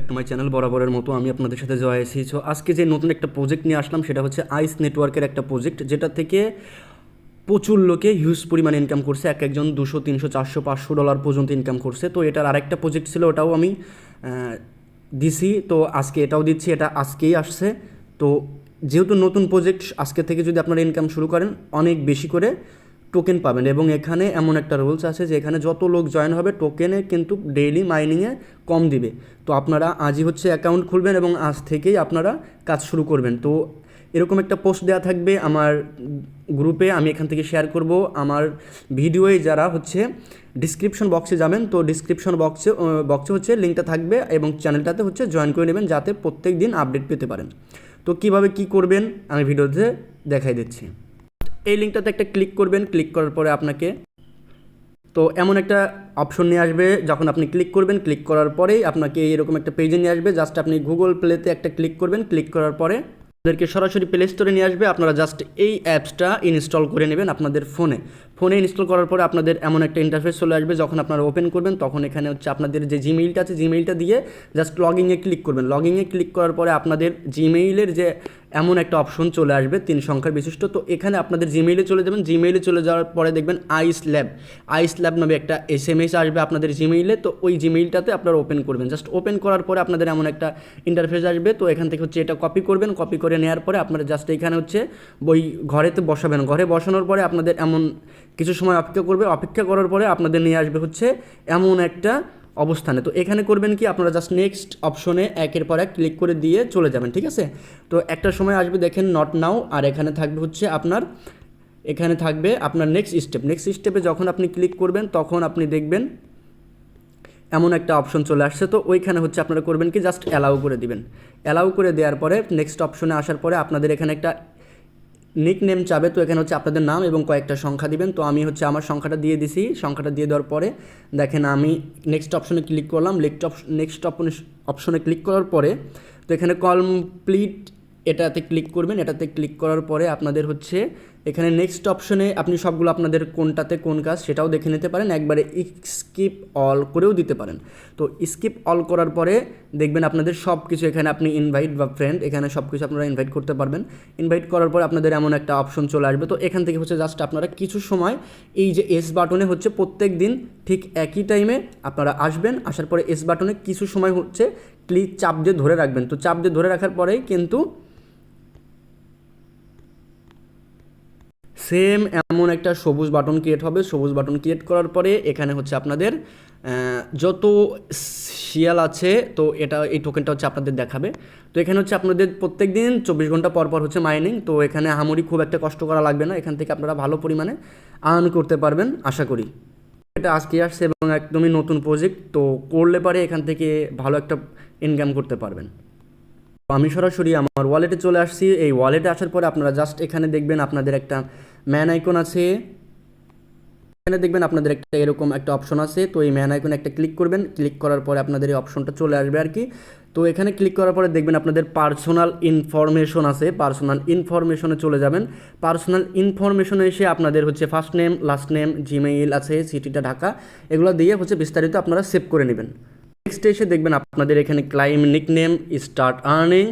To my channel. বরাবরের মতো আমি আপনাদের সাথে জয় আছি। সো আজকে যে নতুন একটা প্রজেক্ট নিয়ে আসলাম সেটা হচ্ছে আইস নেটওয়ার্কের একটা প্রজেক্ট, যেটা থেকে প্রচুর লোকে হিউজ পরিমাণে ইনকাম করছে। একজন 200, 300, 400, $500 পর্যন্ত ইনকাম করছে। তো এটার আরেকটা প্রজেক্ট ছিল, ওটাও আমি দিছি। তো আজকে এটাও দিচ্ছি, এটা আজকেই আসছে। তো যেহেতু নতুন প্রজেক্ট, আজকে থেকে যদি আপনারা ইনকাম শুরু করেন অনেক বেশি করে টোকেন পাবেন। এবং এখানে এমন একটা রুলস আছে যে এখানে যত লোক জয়েন হবে টোকেনে কিন্তু ডেইলি মাইনিংয়ে কম দিবে। তো আপনারা আজই হচ্ছে অ্যাকাউন্ট খুলবেন এবং আজ থেকেই আপনারা কাজ শুরু করবেন। তো এরকম একটা পোস্ট দেওয়া থাকবে আমার গ্রুপে, আমি এখান থেকে শেয়ার করব। আমার ভিডিওয়ে যারা হচ্ছে ডিসক্রিপশন বক্সে যাবেন, তো ডিসক্রিপশন বক্সে হচ্ছে লিঙ্কটা থাকবে এবং চ্যানেলটাতে হচ্ছে জয়েন করে নেবেন যাতে প্রত্যেক দিন আপডেট পেতে পারেন। তো কিভাবে কি করবেন আমি ভিডিওতে দেখাই দিচ্ছি। এই লিঙ্কটাতে একটা ক্লিক করবেন, ক্লিক করার পরে আপনাকে তো এমন একটা অপশন নিয়ে আসবে। যখন আপনি ক্লিক করবেন, ক্লিক করার পরেই আপনাকে এরকম একটা পেজে নিয়ে আসবে। জাস্ট আপনি গুগল প্লেতে একটা ক্লিক করবেন, ক্লিক করার পরে আপনাদেরকে সরাসরি প্লে স্টোরে নিয়ে আসবে। আপনারা জাস্ট এই অ্যাপসটা ইনস্টল করে নেবেন আপনাদের ফোনে ইনস্টল করার পরে আপনাদের এমন একটা ইন্টারফেস চলে আসবে। যখন আপনারা ওপেন করবেন তখন এখানে হচ্ছে আপনাদের যে জিমেইলটা আছে, জিমেইলটা দিয়ে জাস্ট লগইনে ক্লিক করবেন। লগইনে ক্লিক করার পরে আপনাদের জিমেইলের যে এমন একটা অপশন চলে আসবে 3 সংখ্যার বিশিষ্ট। তো এখানে আপনাদের জিমেইলে চলে যাবেন। জিমেইলে চলে যাওয়ার পরে দেখবেন আইস ল্যাব নামে একটা SMS আসবে আপনাদের জিমেইলে। তো ওই জিমেইলটাতে আপনারা ওপেন করবেন। জাস্ট ওপেন করার পরে আপনাদের এমন একটা ইন্টারফেস আসবে। তো এখান থেকে হচ্ছে এটা কপি করবেন। কপি করে নেওয়ার পরে আপনারা জাস্ট এখানে হচ্ছে ওই ঘরেতে বসাবেন। ঘরে বসানোর পরে আপনাদের এমন কিছু সময় অপেক্ষা করবে। অপেক্ষা করার পরে আপনাদের নিয়ে আসবে হচ্ছে এমন একটা অবস্থানে। তো এখানে করবেন কি, আপনারা জাস্ট নেক্সট অপশনে একের পর এক ক্লিক করে দিয়ে চলে যাবেন, ঠিক আছে। তো একটা সময় আসবে দেখেন নট নাও, আর এখানে থাকবে হচ্ছে আপনার নেক্সট স্টেপে যখন আপনি ক্লিক করবেন তখন আপনি দেখবেন এমন একটা অপশন চলে আসছে। তো ওইখানে হচ্ছে আপনারা করবেন কি, জাস্ট অ্যালাউ করে দিবেন। অ্যালাউ করে দেওয়ার পরে নেক্সট অপশনে আসার পরে আপনাদের এখানে একটা নিক নেম চাবে। তো এখানে হচ্ছে আপনাদের নাম এবং কয়েকটা সংখ্যা দিবেন। তো আমি হচ্ছে আমার সংখ্যাটা দিয়ে দিছি। সংখ্যাটা দিয়ে দেওয়ার পরে দেখেন আমি নেক্সট অপশনে ক্লিক করলাম। নেক্সট অপশনে ক্লিক করার পরে তো এখানে কমপ্লিট এটাতে ক্লিক করবেন। এটাতে ক্লিক করার পরে আপনাদের হচ্ছে এখানে নেক্সট অপশনে আপনি সবগুলো আপনাদের কোনটাতে কোন কাজ সেটাও দেখে নিতে পারেন। একবারে স্কিপ অল করেও দিতে পারেন। তো স্কিপ অল করার পরে দেখবেন আপনাদের সব কিছু এখানে আপনি ইনভাইট বা ফ্রেন্ড, এখানে সব কিছু আপনারা ইনভাইট করতে পারবেন। ইনভাইট করার পরে আপনাদের এমন একটা অপশন চলে আসবে। তো এখান থেকে হচ্ছে জাস্ট আপনারা কিছু সময় এই যে এস বাটনে হচ্ছে প্রত্যেক দিন ঠিক একই টাইমে আপনারা আসবেন। আসার পরে এস বাটনে কিছু সময় হচ্ছে চাপ দিয়ে ধরে রাখবেন। তো চাপ দিয়ে ধরে রাখার পরেই কিন্তু সেম এমন একটা সবুজ বাটন ক্রিয়েট হবে। সবুজ বাটন ক্রিয়েট করার পরে এখানে হচ্ছে আপনাদের যত শিয়াল আছে তো এই টোকেনটা হচ্ছে আপনাদের দেখাবে। তো এখানে হচ্ছে আপনাদের প্রত্যেক দিন 24 ঘন্টা পর পর হচ্ছে মাইনিং। তো এখানে আহামরি খুব একটা কষ্ট করা লাগবে না। এখান থেকে আপনারা ভালো পরিমাণে আর্ন করতে পারবেন আশা করি। এটা আজকে আসছে এবং একদমই নতুন প্রজেক্ট। তো করলে পারে এখান থেকে ভালো একটা ইনকাম করতে পারবেন। আমি সরাসরি আমার ওয়ালেটে চলে আসছি। এই ওয়ালেটে আসার পরে আপনারা জাস্ট এখানে দেখবেন আপনাদের একটা ম্যান আইকন আছে। এখানে দেখবেন আপনাদের একটা এরকম একটা অপশন আছে। তো এই ম্যান আইকনে একটা ক্লিক করবেন। ক্লিক করার পরে আপনাদের এই অপশনটা চলে আসবে আর কি। তো এখানে ক্লিক করার পরে দেখবেন আপনাদের পার্সোনাল ইনফরমেশন আছে। পার্সোনাল ইনফরমেশনে চলে যাবেন। পার্সোনাল ইনফরমেশনে এসে আপনাদের হচ্ছে first name, last name, Gmail আছে, সিটিটা ঢাকা, এগুলো দিয়ে হচ্ছে বিস্তারিত আপনারা সেভ করে নেবেন। নেক্সট এসে দেখবেন আপনাদের এখানে ক্লাইম নিকনেম, স্টার্ট আর্নিং,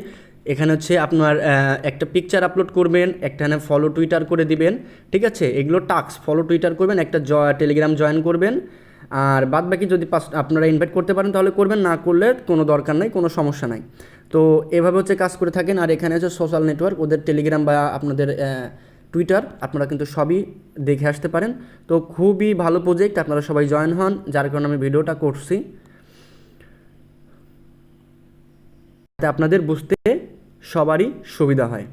এখানে হচ্ছে আপনার একটা পিকচার আপলোড করবেন, একটানে ফলো টুইটার করে দিবেন, ঠিক আছে। এগুলো টাস্ক, ফলো টুইটার করবেন, একটা টেলিগ্রাম জয়েন করবেন। আর বাদ বাকি যদি আপনারা ইনভাইট করতে পারেন তাহলে করবেন, না করলে কোনো দরকার নাই, কোনো সমস্যা নাই। তো এভাবে হচ্ছে কাজ করে থাকেন। আর এখানে হচ্ছে সোশ্যাল নেটওয়ার্ক, ওদের টেলিগ্রাম বা আপনাদের টুইটার আপনারা কিন্তু সবই দেখে আসতে পারেন। তো খুবই ভালো প্রজেক্ট, আপনারা সবাই জয়েন হন, যার কারণে আমি ভিডিওটা করছি, আপনাদের বুঝতে সবারই সুবিধা হয়।